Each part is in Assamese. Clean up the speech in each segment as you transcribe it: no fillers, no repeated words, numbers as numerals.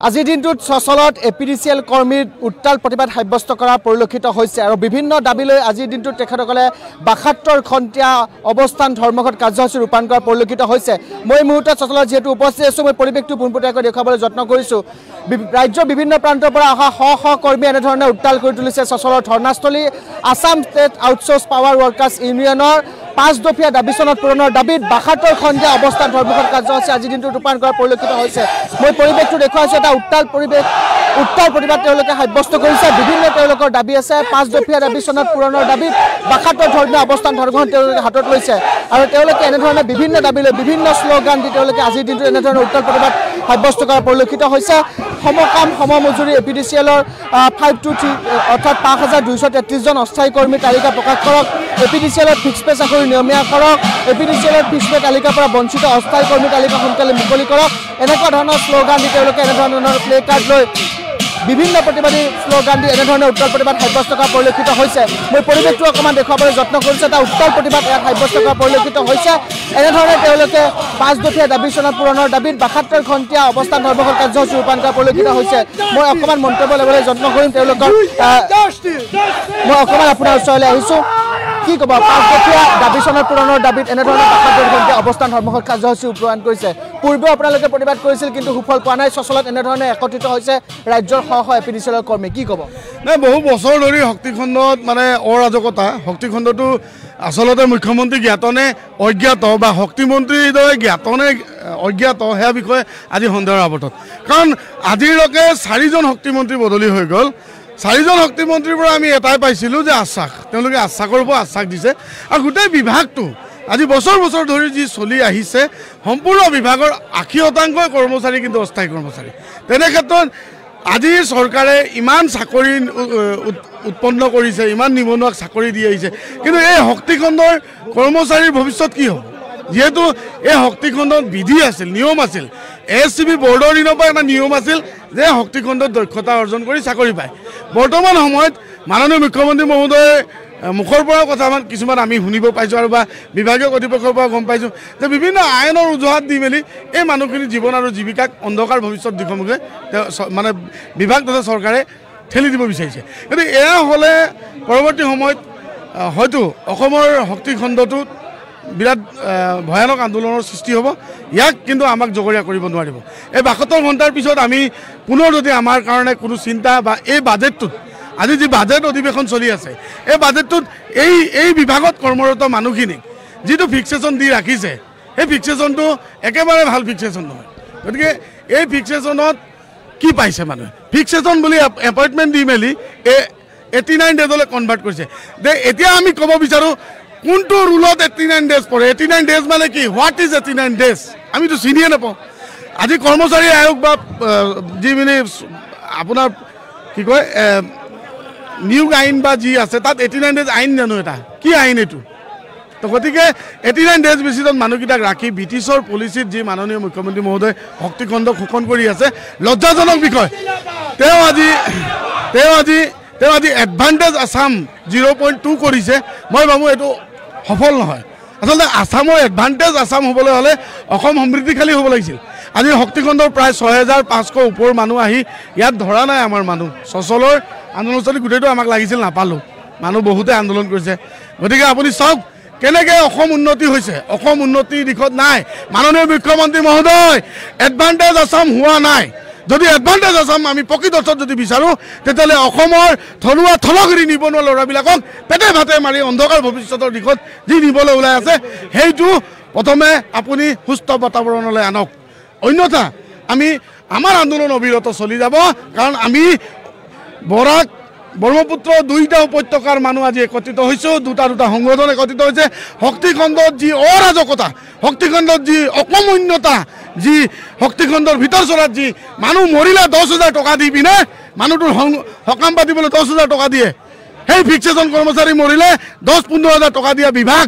আজিৰ দিনটোত সচলত এপিডিচিএল কৰ্মীৰ উত্তাল প্ৰতিবাদ সাব্যস্ত কৰা পৰিলক্ষিত হৈছে আৰু বিভিন্ন দাবী লৈ আজিৰ দিনটোত তেখেতসকলে ৭২ ঘণ্টীয়া অৱস্থান ধৰ্মঘট কাৰ্যসূচী ৰূপায়ণ কৰা পৰিলক্ষিত হৈছে। মই এই মুহূৰ্তত সচলত যেহেতু উপস্থিত আছোঁ, মই পৰিৱেশটো পোনপটীয়াকৈ দেখুৱাবলৈ যত্ন কৰিছোঁ। ৰাজ্যৰ বিভিন্ন প্ৰান্তৰ পৰা অহা শ কৰ্মী এনেধৰণে উত্তাল কৰি তুলিছে সচলৰ ধৰ্ণাস্থলী। আছাম ষ্টেট আউটচোৰ্চ পাৱাৰ ৱৰ্কাৰ্ছ ইউনিয়নৰ ৫ দফীয়া দাবী চনত পূৰণৰ দাবীত ৭২ ঘণ্টীয়া অৱস্থান ধৰ্মঘট কাৰ্যসূচী আজিৰ দিনটোত ৰূপায়ণ কৰা পৰিলক্ষিত হৈছে। মই পৰিৱেশটো দেখুৱাইছোঁ, এটা উত্তাল প্ৰতিবাদ তেওঁলোকে সাব্যস্ত কৰিছে। বিভিন্ন তেওঁলোকৰ দাবী আছে। ৫ দফীয়া দাবী চনত পূৰণৰ দাবীত ৭২ ধৰ্মীয় অৱস্থান ধৰ্মঘট তেওঁলোকে হাতত লৈছে আৰু তেওঁলোকে এনেধৰণে বিভিন্ন দাবী লৈ বিভিন্ন শ্লোগান দি তেওঁলোকে আজিৰ দিনটোত এনেধৰণে উত্তাল প্ৰতিবাদ সাব্যস্ত কৰা পৰিলক্ষিত হৈছে। সমকাম সমমজুৰি এপিডিচিএলৰ 523 অৰ্থাৎ ৫,২৩৩ জন অস্থায়ী কৰ্মীৰ তালিকা প্ৰকাশ কৰক। এপিডিচিএলৰ ফিক্স পে চাকৰি নিয়মীয়া কৰক। এপিডিচিএলৰ ফিক্স পে তালিকাৰ পৰা বঞ্চিত অস্থায়ী কৰ্মীৰ তালিকা সোনকালে মুকলি কৰক। এনেকুৱা ধৰণৰ শ্লোগান দি তেওঁলোকে এনেধৰণৰ প্লে কাৰ্ড লৈ বিভিন্ন প্ৰতিবাদী শ্লোগান দি এনেধৰণে উত্তাল প্ৰতিবাদ সাব্যস্ত কৰা পৰিলক্ষিত হৈছে। মই পৰিৱেশটো অকণমান দেখুৱাবলৈ যত্ন কৰিছোঁ। এটা উত্তাল প্ৰতিবাদ ইয়াত সাব্যস্ত কৰা পৰিলক্ষিত হৈছে। এনেধৰণে তেওঁলোকে 5 দফীয়া দাবী চনত পূৰণৰ দাবীত ৭২ ঘণ্টীয়া অৱস্থান ধৰ্মঘট কাৰ্যসূচী ৰূপায়ণ কৰা পৰিলক্ষিত হৈছে। মই অকণমান মন্তব্য ল'বলৈ যত্ন কৰিম তেওঁলোকৰ। মই অকণমান আপোনাৰ ওচৰলৈ আহিছোঁ। কি ক'ব, 5 দফীয়া দাবী চনত পূৰণৰ দাবীত এনেধৰণে ৭২ ঘণ্টীয়া অৱস্থান ধৰ্মঘট কাৰ্যসূচী ৰূপায়ণ কৰিছে। পূৰ্বেও আপোনালোকে প্ৰতিবাদ কৰিছিল, কিন্তু সুফল পোৱা নাই। সচলত এনেধৰণে একত্ৰিত হৈছে ৰাজ্যৰ শ এপিডিচিএলৰ কৰ্মী। কি ক'ব? নাই, বহু বছৰ ধৰি শক্তিখণ্ডত মানে অৰাজকতা। শক্তিখণ্ডটো আচলতে মুখ্যমন্ত্ৰী জ্ঞাতনে অজ্ঞাত বা শক্তিমন্ত্ৰীৰ দৰে জ্ঞাতনে অজ্ঞাত, সেয়া বিষয়ে আজি সন্দেহৰ আৱৰ্তত। কাৰণ আজিলৈকে 4জন শক্তিমন্ত্ৰী বদলি হৈ গ'ল। 4জন শক্তিমন্ত্ৰীৰ পৰা আমি এটাই পাইছিলোঁ যে আশ্বাস, তেওঁলোকে আশ্বাসৰ পৰা আশ্বাস দিছে। আৰু গোটেই বিভাগটো আজি বছৰ ধৰি যি চলি আহিছে, সম্পূৰ্ণ বিভাগৰ ৮০% কৰ্মচাৰী কিন্তু অস্থায়ী কৰ্মচাৰী। তেনে ক্ষেত্ৰত আজি চৰকাৰে ইমান চাকৰি উৎপন্ন কৰিছে, ইমান নিবনুৱাক চাকৰি দি আহিছে, কিন্তু এই শক্তিখণ্ডৰ কৰ্মচাৰীৰ ভৱিষ্যত কি হ'ব? যিহেতু এই শক্তিখণ্ডত বিধি আছিল, নিয়ম আছিল। ASCB বৰ্ডৰ দিনৰ পৰা এটা নিয়ম আছিল যে শক্তিখণ্ডত দক্ষতা অৰ্জন কৰি চাকৰি পায়। বৰ্তমান সময়ত মাননীয় মুখ্যমন্ত্ৰী মহোদয়ে মুখৰ পৰাও কথা কিছুমান আমি শুনিব পাইছোঁ আৰু বা বিভাগীয় কৰ্তৃপক্ষৰ পৰা গম পাইছোঁ যে বিভিন্ন আইনৰ অজুহাত দি মেলি এই মানুহখিনিৰ জীৱন আৰু জীৱিকাক অন্ধকাৰ ভৱিষ্যত দিশমুখে মানে বিভাগ তথা চৰকাৰে ঠেলি দিব বিচাৰিছে। গতিকে এয়া হ'লে পৰৱৰ্তী সময়ত হয়তো অসমৰ শক্তিখণ্ডটোত বিৰাট ভয়ানক আন্দোলনৰ সৃষ্টি হ'ব। ইয়াক কিন্তু আমাক জগৰীয়া কৰিব নোৱাৰিব। এই ৭২ ঘণ্টাৰ পিছত আমি পুনৰ যদি আমাৰ কাৰণে কোনো চিন্তা বা এই বাজেটটোত, আজি যি বাজেট অধিৱেশন চলি আছে, এই বাজেটটোত এই বিভাগত কৰ্মৰত মানুহখিনিক যিটো ফিক্সেশ্যন দি ৰাখিছে, সেই ফিক্সেশ্যনটো একেবাৰে ভাল ফিক্সেশ্যন নহয়। গতিকে এই ফিক্সেশ্যনত কি পাইছে মানুহে? ফিক্সেশ্যন বুলি এপইণ্টমেণ্ট দি মেলি 89 ডেজলৈ কনভাৰ্ট কৰিছে। যে এতিয়া আমি ক'ব বিচাৰোঁ কোনটো ৰুলত 89 ডেজ পৰে? 89 ডেজ মানে কি? What is 89 days? আমিতো চিনিয়ে নাপাওঁ। আজি কৰ্মচাৰী আয়োগ বা যি মানে আপোনাৰ কি কয় নিয়োগ আইন বা যি আছে, তাত 89 ডেজ আইন জানো? এটা কি আইন এইটো? তো গতিকে 89 ডেজ বেচিছত মানুহকেইটাক ৰাখি ব্ৰিটিছৰ পলিচিত যি মাননীয় মুখ্যমন্ত্ৰী মহোদয় শক্তিখণ্ডক শোষণ কৰি আছে, লজ্জাজনক বিষয়। তেওঁ আজি এডভান্টেজ আছাম 0.2 কৰিছে। মই ভাবোঁ এইটো সফল নহয়। আচলতে আছামৰ এডভান্টেজ আছাম হ'বলৈ হ'লে অসম সমৃদ্ধিশালী হ'ব লাগিছিল। আজি শক্তিখণ্ডৰ প্ৰায় 6500 ওপৰ মানুহ আহি ইয়াত ধৰা নাই আমাৰ মানুহ। সচলৰ আন্দোলনস্থলী গোটেইটো আমাক লাগিছিল, নাপালোঁ। মানুহ বহুতে আন্দোলন কৰিছে। গতিকে আপুনি চাওক কেনেকৈ অসম উন্নতি হৈছে। অসম উন্নতিৰ দিশত নাই। মাননীয় মুখ্যমন্ত্ৰী মহোদয়, এডভান্টেজ আছাম হোৱা নাই। যদি এডভান্টেজ আছাম আমি প্ৰকৃত অৰ্থত যদি বিচাৰোঁ, তেতিয়াহ'লে অসমৰ থলুৱা থলগিৰি নিবনুৱা ল'ৰাবিলাকক পেটে ভাতে মাৰি অন্ধকাৰ ভৱিষ্যতৰ দিশত যি নিবলৈ ওলাই আছে, সেইটো প্ৰথমে আপুনি সুস্থ বাতাবৰণলৈ আনক। অন্যথা আমাৰ আন্দোলন অবিৰত চলি যাব। কাৰণ আমি বৰাক ব্ৰহ্মপুত্ৰ দুইটা উপত্যকাৰ মানুহ আজি একত্ৰিত হৈছোঁ। দুটা সংগঠন একত্ৰিত হৈছে। শক্তিখণ্ডত যি অৰাজকতা, শক্তিখণ্ডত যি অকমন্যতা, যি শক্তিখণ্ডৰ ভিতৰ চলাত যি মানুহ মৰিলে 10,000 টকা দি পিনে মানুহটোৰ সকাম পাতিবলৈ 10,000 টকা দিয়ে। সেই ফিক্সেশ্যন কৰ্মচাৰী মৰিলে 10-15,000 টকা দিয়া বিভাগ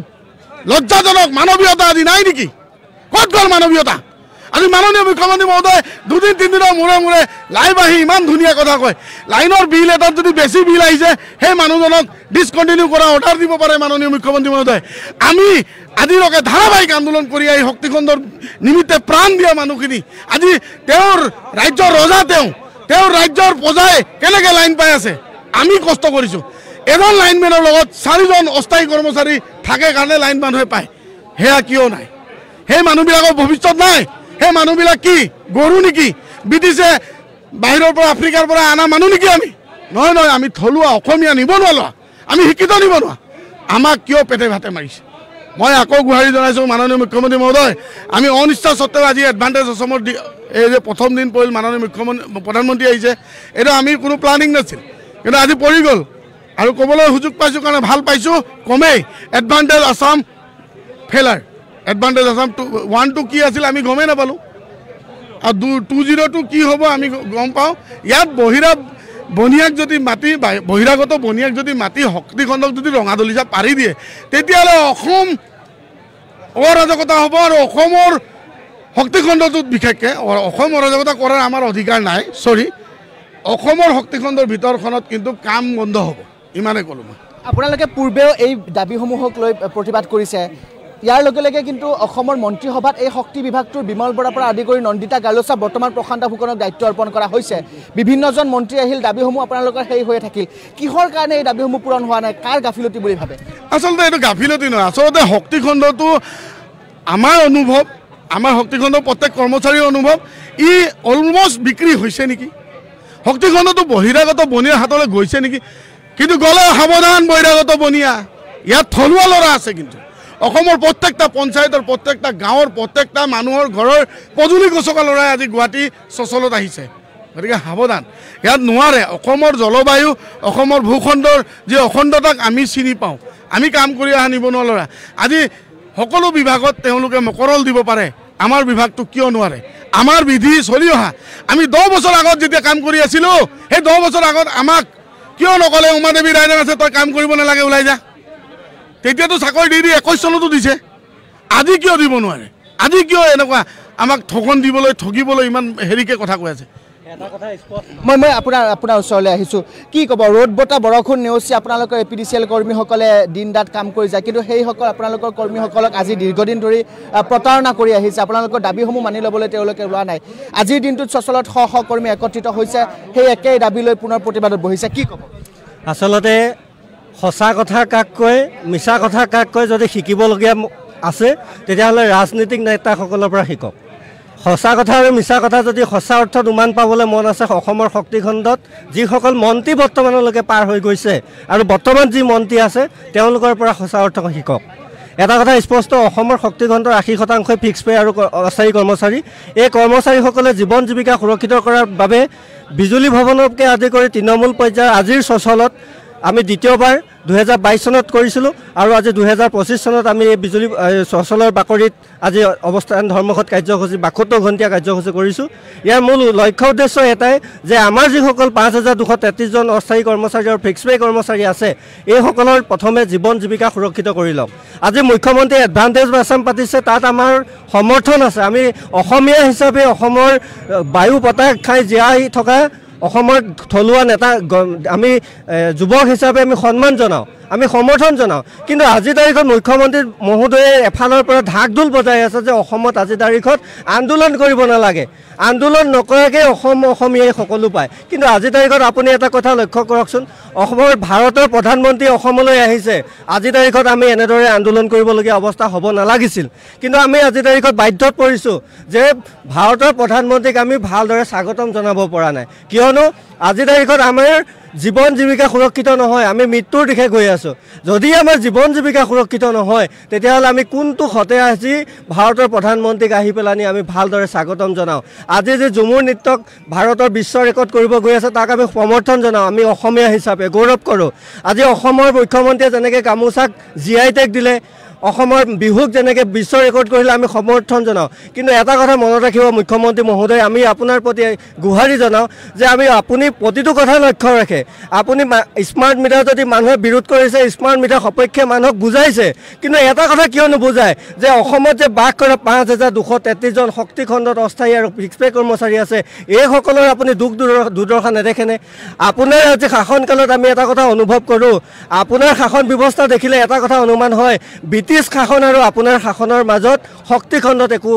লজ্জাজনক। মানৱীয়তা আজি নাই নেকি? ক'ত গ'ল মানৱীয়তা? আজি মাননীয় মুখ্যমন্ত্ৰী মহোদয় দুদিন তিনিদিনৰ মূৰে মূৰে লাইভ আহি ইমান ধুনীয়া কথা কয় লাইনৰ বিল এটাত যদি বেছি বিল আহিছে সেই মানুহজনক ডিছকণ্টিনিউ কৰা অৰ্ডাৰ দিব পাৰে মাননীয় মুখ্যমন্ত্ৰী মহোদয় আমি আজিলৈকে ধাৰাবাহিক আন্দোলন কৰি আহি শক্তিখণ্ডৰ নিমিত্তে প্ৰাণ দিয়া মানুহখিনি আজি তেওঁৰ ৰাজ্যৰ ৰজা তেওঁৰ ৰাজ্যৰ প্ৰজাই কেনেকৈ লাইন পাই আছে আমি কষ্ট কৰিছোঁ এজন লাইনমেনৰ লগত 4জন অস্থায়ী কৰ্মচাৰী থাকে কাৰণে লাইন মানুহে পায় সেয়া কিয় নাই সেই মানুহবিলাকৰ ভৱিষ্যত নাই সেই মানুহবিলাক কি গৰু নেকি ব্ৰিটিছে বাহিৰৰ পৰা আফ্ৰিকাৰ পৰা অনা মানুহ নেকি আমি নহয় আমি থলুৱা অসমীয়া নিবনুৱা লোৱা আমি শিক্ষিত নিবনুৱা আমাক কিয় পেটে ভাতে মাৰিছে মই আকৌ গুহাৰি জনাইছোঁ মাননীয় মুখ্যমন্ত্ৰী মহোদয় আমি অনিচ্ছা সত্ত্বেও আজি এডভান্টেজ অসমৰ এই যে প্ৰথম দিন পৰিল মাননীয় প্ৰধানমন্ত্ৰী আহিছে এইটো আমি কোনো প্লানিং নাছিল কিন্তু আজি পৰি গ'ল আৰু ক'বলৈ সুযোগ পাইছোঁ কাৰণে ভাল পাইছোঁ কমেই advantage Assam failure advantage Assam 1 2 কি আছিল আমি গমেই নাপালোঁ আৰু 202 কি হ'ব আমি গম পাওঁ ইয়াত বনিয়াক যদি মাটি বহিৰাগত বনিয়াক যদি মাটি শক্তিখণ্ডক যদি ৰঙাদলিচা পাৰি দিয়ে তেতিয়াহ'লে অসম অৰাজকতা হ'ব আৰু অসমৰ শক্তিখণ্ডটোত বিশেষকৈ অসম অৰাজকতা কৰাৰ আমাৰ অধিকাৰ নাই অসমৰ শক্তিখণ্ডৰ ভিতৰখনত কিন্তু কাম বন্ধ হ'ব ইমানেই ক'লোঁ মই আপোনালোকে পূৰ্বেও এই দাবীসমূহক লৈ প্ৰতিবাদ কৰিছে ইয়াৰ লগে লগে কিন্তু অসমৰ মন্ত্ৰীসভাত এই শক্তি বিভাগটোৰ বিমল বৰাৰ পৰা আদি কৰি নন্দিতা গালোচা বৰ্তমান প্ৰশান্ত ফুকনক দায়িত্ব অৰ্পণ কৰা হৈছে বিভিন্নজন মন্ত্ৰী আহিল দাবীসমূহ আপোনালোকৰ সেই হৈ থাকিল কিহৰ কাৰণে এই দাবীসমূহ পূৰণ হোৱা নাই কাৰ গাফিলতি বুলি ভাবে আচলতে এইটো গাফিলতি নহয় আচলতে শক্তিখণ্ডটো আমাৰ অনুভৱ আমাৰ শক্তিখণ্ডৰ প্ৰত্যেক কৰ্মচাৰীৰ অনুভৱ ই অলমষ্ট বিক্ৰী হৈছে নেকি শক্তিখণ্ডটো বহিৰাগত বনিয়াৰ হাতলৈ গৈছে নেকি কিন্তু গ'লে সাৱধান বহিৰাগত বনিয়া ইয়াত থলুৱা ল'ৰা আছে কিন্তু অসমৰ প্ৰত্যেকটা পঞ্চায়তৰ প্ৰত্যেকটা গাঁৱৰ প্ৰত্যেকটা মানুহৰ ঘৰৰ পদূলি গছকা ল'ৰাই আজি গুৱাহাটী চচলত আহিছে গতিকে সাৱধান ইয়াত নোৱাৰে অসমৰ জলবায়ু অসমৰ ভূখণ্ডৰ যি অখণ্ডতাক আমি চিনি পাওঁ আমি কাম কৰি অহা নিবনুৱা ল'ৰা আজি সকলো বিভাগত তেওঁলোকে মকৰল দিব পাৰে আমাৰ বিভাগটো কিয় নোৱাৰে আমাৰ বিধি চলি অহা আমি 10 বছৰ আগত যেতিয়া কাম কৰি আছিলোঁ সেই 10 বছৰ আগত আমাক কিয় নক'লে উমাদেৱী ৰাইডাৰ আছে তই কাম কৰিব নালাগে ওলাই যা তেতিয়াতো চাকৰি দি 21 চনতো দিছে আজি কিয় দিব নোৱাৰে আজি কিয় এনেকুৱা আমাক ঠগন দিবলৈ ঠগিবলৈ ইমান হেৰিকে কথা কৈ আছে মই আপোনাৰ ওচৰলৈ আহিছোঁ কি ক'ব ৰ'দ বতাহ বৰষুণ নেওচি আপোনালোকৰ APDCL কৰ্মীসকলে দিন ৰাত কাম কৰি যায় কিন্তু সেইসকল আপোনালোকৰ কৰ্মীসকলক আজি দীৰ্ঘদিন ধৰি প্ৰতাৰণা কৰি আহিছে আপোনালোকৰ দাবীসমূহ মানি ল'বলৈ তেওঁলোকে ওলোৱা নাই আজিৰ দিনটোত চচলত শ শ কৰ্মী একত্ৰিত হৈছে সেই একেই দাবী লৈ পুনৰ প্ৰতিবাদত বহিছে কি ক'ব আচলতে সঁচা কথা কাক কয় মিছা কথা কাক কয় যদি শিকিবলগীয়া আছে তেতিয়াহ'লে ৰাজনীতিক নেতাসকলৰ পৰা শিকক সঁচা কথা আৰু মিছা কথা যদি সঁচা অৰ্থত উমান পাবলৈ মন আছে অসমৰ শক্তিখণ্ডত যিসকল মন্ত্ৰী বৰ্তমানলৈকে পাৰ হৈ গৈছে আৰু বৰ্তমান যি মন্ত্ৰী আছে তেওঁলোকৰ পৰা সঁচা অৰ্থ শিকক এটা কথা স্পষ্ট অসমৰ শক্তিখণ্ডৰ 80% ফিক্স পে আৰু অস্থায়ী কৰ্মচাৰী এই কৰ্মচাৰীসকলে জীৱন জীৱিকা সুৰক্ষিত কৰাৰ বাবে বিজুলী ভৱনকে আদি কৰি তৃণমূল পৰ্যায়ৰ আজিৰ চচলত আমি দ্বিতীয়বাৰ 2022 চনত কৰিছিলোঁ আৰু আজি 2025 চনত আমি এই বিজুলী চচলৰ বাকৰিত আজি অৱস্থান ধৰ্মঘট কাৰ্যসূচী 72 ঘণ্টীয়া কাৰ্যসূচী কৰিছোঁ ইয়াৰ মূল লক্ষ্য উদ্দেশ্য এটাই যে আমাৰ যিসকল 5233 জন অস্থায়ী কৰ্মচাৰী আৰু ফিক্স পে কৰ্মচাৰী আছে এইসকলৰ প্ৰথমে জীৱন জীৱিকা সুৰক্ষিত কৰি লওক আজি মুখ্যমন্ত্ৰী এডভান্টেজ আছাম পাতিছে তাত আমাৰ সমৰ্থন আছে আমি অসমীয়া হিচাপে অসমৰ বায়ু বতাহ খাই জীয়াই থকা অসমৰ থলুৱা নেতা আমি যুৱক হিচাপে আমি সন্মান জনাওঁ আমি সমৰ্থন জনাওঁ কিন্তু আজি তাৰিখত মুখ্যমন্ত্ৰী মহোদয়ে এফালৰ পৰা ঢাকঢোল বজাই আছে যে অসমত আজি তাৰিখত আন্দোলন কৰিব নালাগে আন্দোলন নকৰাকৈ অসমীয়াই সকলো পায় কিন্তু আজি তাৰিখত আপুনি এটা কথা লক্ষ্য কৰকচোন অসমৰ ভাৰতৰ প্ৰধানমন্ত্ৰী অসমলৈ আহিছে আজি তাৰিখত আমি এনেদৰে আন্দোলন কৰিবলগীয়া অৱস্থা হ'ব নালাগিছিল কিন্তু আমি আজি তাৰিখত বাধ্যত পৰিছোঁ যে ভাৰতৰ প্ৰধানমন্ত্ৰীক আমি ভালদৰে স্বাগতম জনাব পৰা নাই কিয়নো আজি তাৰিখত আমাৰ জীৱন জীৱিকা সুৰক্ষিত নহয় আমি মৃত্যুৰ দিশে গৈ আছোঁ যদি আমাৰ জীৱন জীৱিকা সুৰক্ষিত নহয় তেতিয়াহ'লে আমি কোনটো হতে আজি ভাৰতৰ প্ৰধানমন্ত্ৰীক আহি পেলানি আমি ভালদৰে স্বাগতম জনাওঁ আজি যে ঝুমুৰ নৃত্যক ভাৰতৰ বিশ্ব ৰেকৰ্ড কৰিব গৈ আছে তাক আমি সমৰ্থন জনাওঁ আমি অসমীয়া হিচাপে গৌৰৱ কৰোঁ আজি অসমৰ মুখ্যমন্ত্ৰীয়ে যেনেকৈ গামোচাক GI টেগ দিলে অসমৰ বিহুক যেনেকৈ বিশ্ব ৰেকৰ্ড কৰিলে আমি সমৰ্থন জনাওঁ কিন্তু এটা কথা মনত ৰাখিব মুখ্যমন্ত্ৰী মহোদয় আমি আপোনাৰ প্ৰতি গুহাৰি জনাওঁ যে আপুনি প্ৰতিটো কথা লক্ষ্য ৰাখে আপুনি স্মাৰ্ট মিটাৰ যদি মানুহে বিৰোধ কৰিছে স্মাৰ্ট মিটাৰ সপক্ষে মানুহক বুজাইছে কিন্তু এটা কথা কিয় নুবুজায় যে অসমত যে বাস কৰা 5233 জন শক্তি খণ্ডত অস্থায়ী আৰু ফিক্স পে কৰ্মচাৰী আছে এইসকলৰ আপুনি দুৰ্দশা নেদেখেনে আপোনাৰ আজি শাসনকালত আমি এটা কথা অনুভৱ কৰোঁ আপোনাৰ শাসন ব্যৱস্থা দেখিলে এটা কথা অনুমান হয় ব্ৰিটিছ শাসন আৰু আপোনাৰ শাসনৰ মাজত শক্তি খণ্ডত একো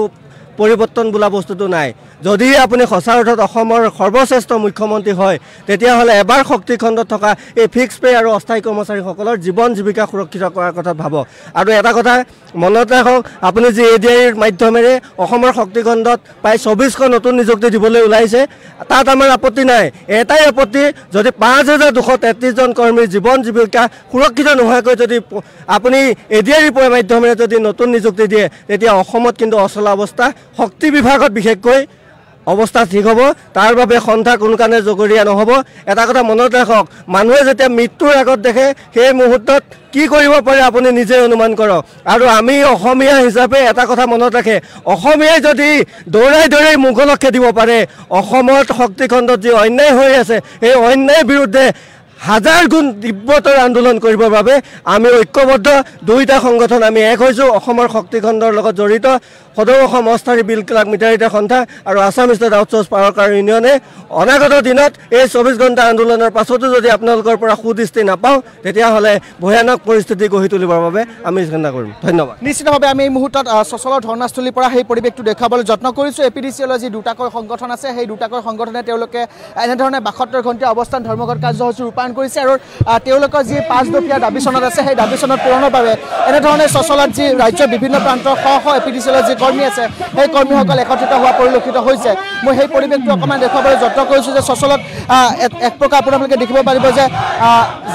পৰিৱৰ্তন বোলা বস্তুটো নাই যদি আপুনি সঁচা অৰ্থত অসমৰ সৰ্বশ্ৰেষ্ঠ মুখ্যমন্ত্ৰী হয় তেতিয়াহ'লে এবাৰ শক্তি খণ্ডত থকা এই ফিক্স পে আৰু অস্থায়ী কৰ্মচাৰীসকলৰ জীৱন জীৱিকা সুৰক্ষিত কৰাৰ কথা ভাবক আৰু এটা কথা মনত ৰাখক আপুনি যি এডিআইৰ মাধ্যমেৰে অসমৰ শক্তি খণ্ডত প্ৰায় 24খন নতুন নিযুক্তি দিবলৈ ওলাইছে তাত আমাৰ আপত্তি নাই এটাই আপত্তি যদি 5233 জন কৰ্মীৰ জীৱন জীৱিকা সুৰক্ষিত নোহোৱাকৈ যদি আপুনি এডিআইৰ মাধ্যমেৰে যদি নতুন নিযুক্তি দিয়ে তেতিয়া অসমত কিন্তু অচলা অৱস্থা শক্তি বিভাগত বিশেষকৈ অৱস্থা ঠিক হ'ব তাৰ বাবে সন্থা কোনকানে জগৰীয়া নহ'ব এটা কথা মনত ৰাখক মানুহে যেতিয়া মৃত্যুৰ আগত দেখে সেই মুহূৰ্তত কি কৰিব পাৰে আপুনি নিজে অনুমান কৰক আৰু আমি অসমীয়া হিচাপে এটা কথা মনত ৰাখে অসমীয়াই যদি দৌৰাই মোগলক খেদিব পাৰে অসমত শক্তি খণ্ডত যি অন্যায় হৈ আছে এই অন্যায়ৰ বিৰুদ্ধে হাজাৰ গুণ তীব্ৰতৰ আন্দোলন কৰিবৰ বাবে আমি ঐক্যবদ্ধ দুইটা সংগঠন আমি এক হৈছোঁ অসমৰ শক্তি খণ্ডৰ লগত জড়িত সদৌ অসম অস্থায়ী বিল ক্লাৰ্ক মিটাৰিটা সন্থা আৰু আছাম ষ্টেট আউটচোৰ্চ পাৱাৰ কাৰ ইউনিয়নে অনাগত দিনত এই 24 ঘণ্টা আন্দোলনৰ পাছতো যদি আপোনালোকৰ পৰা সুদৃষ্টি নাপাওঁ তেতিয়াহ'লে ভয়ানক পৰিস্থিতি গঢ়ি তুলিবৰ বাবে আমি চিন্তা কৰিম ধন্যবাদ নিশ্চিতভাৱে আমি এই মুহূৰ্তত সচলৰ ধৰ্ণাস্থলীৰ পৰা সেই পৰিৱেশটো দেখুৱাবলৈ যত্ন কৰিছোঁ এপিডিচিএলৰ যি দুটাকৈ সংগঠন আছে সেই দুটাকৈ সংগঠনে তেওঁলোকে এনেধৰণে 72 ঘণ্টীয়া অৱস্থান ধৰ্মঘট কাৰ্যসূচী ৰূপায়ণ কৰিছে আৰু তেওঁলোকৰ যি 5 দফীয়া দাবী চনত আছে সেই দাবী চনত পূৰণৰ বাবে এনেধৰণে সচলত যি ৰাজ্যৰ বিভিন্ন প্ৰান্তৰ শ এপিডিচিএলৰ যি কৰ্মী আছে সেই কৰ্মীসকল একত্ৰিত হোৱা পৰিলক্ষিত হৈছে মই সেই পৰিৱেশটো অকণমান দেখুৱাবলৈ যত্ন কৰিছোঁ যে সচলত এক প্ৰকাৰ আপোনালোকে দেখিব পাৰিব যে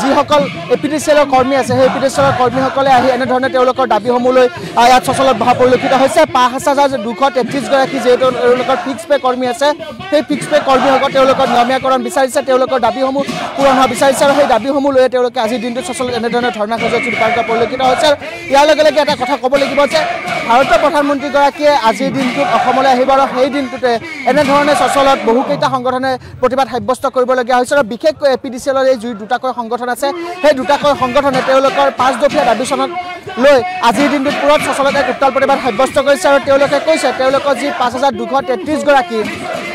যিসকল এপিডিচিএলৰ কৰ্মী আছে সেই এপিডিচিএলৰ কৰ্মীসকলে আহি এনেধৰণে তেওঁলোকৰ দাবীসমূহ লৈ ইয়াত সচলত বহা পৰিলক্ষিত হৈছে 5233 গৰাকী যিহেতু তেওঁলোকৰ ফিক্স পে কৰ্মী আছে সেই ফিক্স পে কৰ্মীসকল তেওঁলোকৰ নিয়মীয়াকৰণ বিচাৰিছে তেওঁলোকৰ দাবীসমূহ পূৰণ হোৱা বিচাৰিছে আৰু সেই দাবীসমূহ লৈ তেওঁলোকে আজিৰ দিনটোত সচলত এনেধৰণে ধৰ্ণা কাৰ্যসূচী ৰূপায়ণ কৰা পৰিলক্ষিত হৈছে ইয়াৰ লগে লগে এটা কথা ক'ব লাগিব যে ভাৰতৰ প্ৰধানমন্ত্ৰীগৰাকীয়ে আজিৰ দিনটোত অসমলৈ আহিব আৰু সেই দিনটোতে এনেধৰণে সচলত বহুকেইটা সংগঠনে প্ৰতিবাদ সাব্যস্ত কৰিবলগীয়া হৈছে আৰু বিশেষকৈ এপিডিচিএলৰ এই যি দুটাকৈ সংগঠন আছে সেই দুটাকৈ সংগঠনে তেওঁলোকৰ 5 দফীয়া দাবী চনত লৈ আজিৰ দিনটোত পুৰত সচলত এক উত্তাল প্ৰতিবাদ সাব্যস্ত কৰিছে আৰু তেওঁলোকে কৈছে তেওঁলোকৰ যি 5233 গৰাকী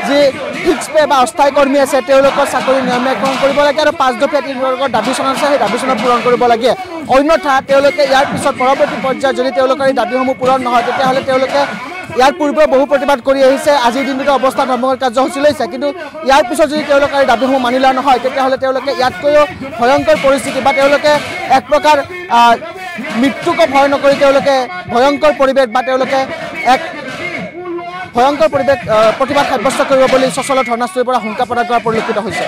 যি ফিক্স পে বা অস্থায়ী কৰ্মী আছে তেওঁলোকৰ চাকৰি নিয়মীয়াকৰণ কৰিব লাগে আৰু 5 দফীয়া তেওঁলোকৰ দাবী চনত আছে সেই দাবী চনত পূৰণ কৰিব লাগে অন্যথা তেওঁলোকে ইয়াৰ পিছত পৰৱৰ্তী পৰ্যায়ত যদি তেওঁলোকৰ এই দাবীসমূহ পূৰণ নহয় তেতিয়াহ'লে তেওঁলোকে ইয়াৰ পূৰ্বে বহু প্ৰতিবাদ কৰি আহিছে আজিৰ দিনটোতে অৱস্থা ধৰ্মঘট কাৰ্যসূচী লৈছে কিন্তু ইয়াৰ পিছত যদি তেওঁলোকৰ এই দাবীসমূহ মানি লোৱা নহয় তেতিয়াহ'লে তেওঁলোকে ইয়াতকৈও ভয়ংকৰ পৰিস্থিতি বা তেওঁলোকে এক প্ৰকাৰ মৃত্যুকো ভয় নকৰি তেওঁলোকে ভয়ংকৰ পৰিৱেশ বা তেওঁলোকে এক ভয়ংকৰ পৰিৱেশ প্ৰতিবাদ সাব্যস্ত কৰিব বুলি সচলত ধৰ্ণাস্থলীৰ পৰা হুংকা প্ৰদান কৰা পৰিলক্ষিত হৈছে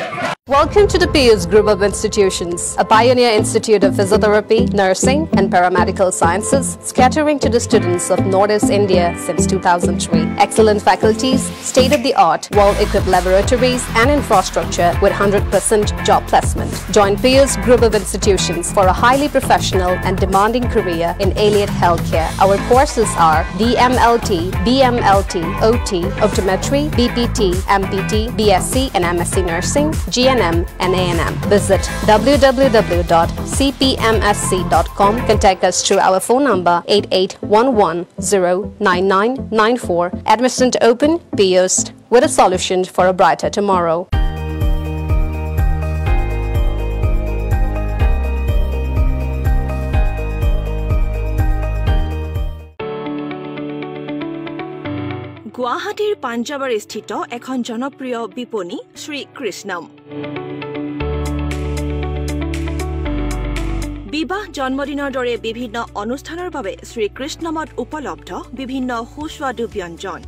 Welcome to the Pius Group of Institutions, a pioneer institute of physiotherapy, nursing, and paramedical sciences, scattering to the students of Northeast India since 2003. Excellent faculties, state-of-the-art, well-equipped laboratories, and infrastructure with 100% job placement. Join Pius Group of Institutions for a highly professional and demanding career in allied healthcare. Our courses are DMLT, BMLT, OT, optometry, BPT, MPT, BSc, and MSc Nursing, GNM, and A&M. Visit www.cpmsc.com. Contact us through our phone number 8811-09994. Admission open, Pius, with a solution for a brighter tomorrow. গুৱাহাটীৰ পাঞ্জাৱৰ স্থিত এখন জনপ্ৰিয় বিপণী শ্ৰী কৃষ্ণম বিবাহ জন্মদিনৰ দৰে বিভিন্ন অনুষ্ঠানৰ বাবে শ্ৰী কৃষ্ণমত উপলব্ধ বিভিন্ন সুস্বাদু ব্যঞ্জন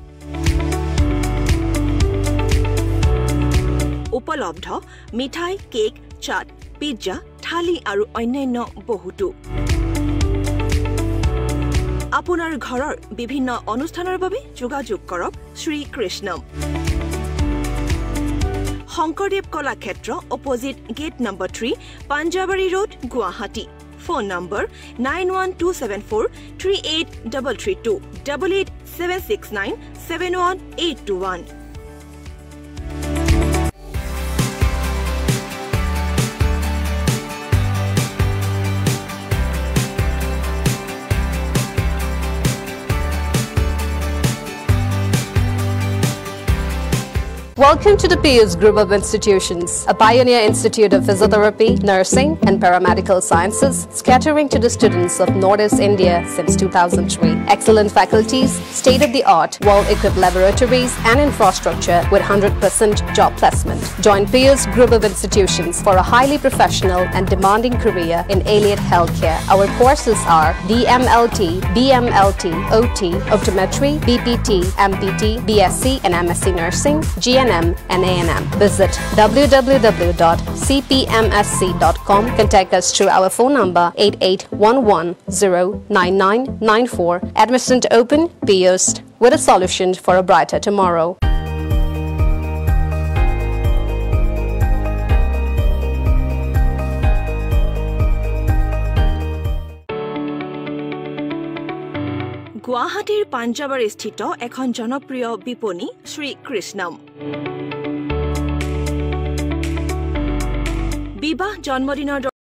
উপলব্ধ মিঠাই কেক চাট পিজ্জা থালি আৰু অন্যান্য বহুতো আপোনাৰ ঘৰৰ বিভিন্ন অনুষ্ঠানৰ বাবে যোগাযোগ কৰক Shri Krishnam Sankardev Kalakshetra opposite gate number 3 Panjabari road Guwahati Phone number 91274 38332 88769 71821. Welcome to the Pius Group of Institutions, a pioneer institute of physiotherapy, nursing, and paramedical sciences, catering to the students of Northeast India since 2003. Excellent faculties, state-of-the-art, well-equipped laboratories, and infrastructure with 100% job placement. Join Pius Group of Institutions for a highly professional and demanding career in allied healthcare. Our courses are DMLT, BMLT, OT, Optometry, BPT, MPT, BSc and MSc Nursing, GNM, and A&M. Visit www.cpmsc.com. Contact us through our phone number 8811-09994. Admission to open, Pius, with a solution for a brighter tomorrow. গুৱাহাটীৰ পাঞ্জাৱৰ স্থিত এখন জনপ্ৰিয় বিপণী শ্ৰী কৃষ্ণম। বিবাহ জন্মদিনৰ